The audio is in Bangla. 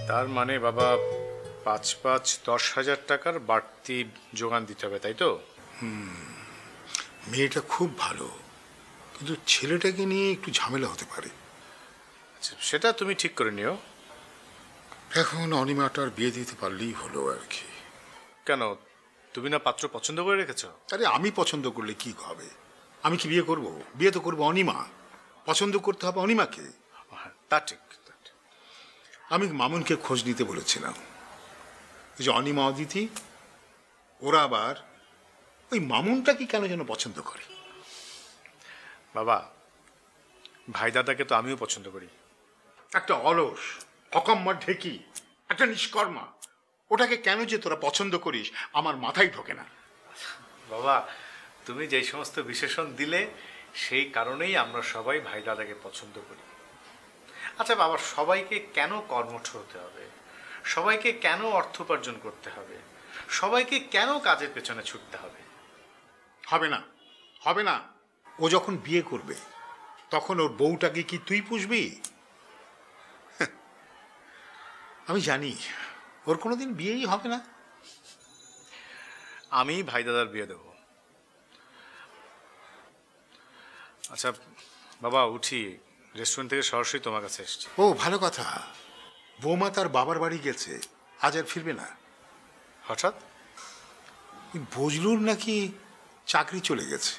তার মানে বাবা ৫-৫-১০,০০০ টাকার বাড়তি যোগান দিতে হবে, তাই তো? মেয়েটা খুব ভালো, কিন্তু ছেলেটাকে নিয়ে একটু ঝামেলা হতে পারে। আচ্ছা, সেটা তুমি ঠিক করে নিও। এখন অনিমাটার বিয়ে দিতে পারলেই হলো আর কি। কেন, তুমি না পাত্র পছন্দ করে রেখেছো? আরে আমি পছন্দ করলে কি হবে? আমি কি বিয়ে করব? বিয়ে তো করবো অনিমা। পছন্দ করতে হবে অনিমাকে। হ্যাঁ, তা ঠিক। আমি মামুনকে খোঁজ নিতে বলেছিলাম, ওই যে অনিমা অদিতি, ওরা আবার ওই মামুনটাকে কেন যেন পছন্দ করে। বাবা, ভাই দাদাকে তো আমিও পছন্দ করি। একটা অলস, অকম্মার ঢেকি, একটা নিষ্কর্মা, ওটাকে কেন যে তোরা পছন্দ করিস আমার মাথায় ঢোকে না। বাবা, তুমি যেই সমস্ত বিশেষণ দিলে সেই কারণেই আমরা সবাই ভাই দাদাকে পছন্দ করি। আচ্ছা বাবা, সবাইকে কেন কর্মঠ হতে হবে? সবাইকে কেন অর্থ উপার্জন করতে হবে? সবাইকে কেন কাজের পেছনে ছুটতে হবে? হবে না, হবে না। ও যখন বিয়ে করবে তখন ওর বউটাকে কি তুই পুষবি? আমি জানি ওর কোনোদিন বিয়েই হবে না। আমি ভাই দাদার বিয়ে দেব। আচ্ছা বাবা, উঠি, রেস্টুরেন্ট থেকে সরাসরি তোমার কাছে এসছি। ও ভালো কথা, বৌমা তার বাবার বাড়ি গেছে, আজ আর ফিরবে না। হঠাৎ? বজলুর নাকি চাকরি চলে গেছে।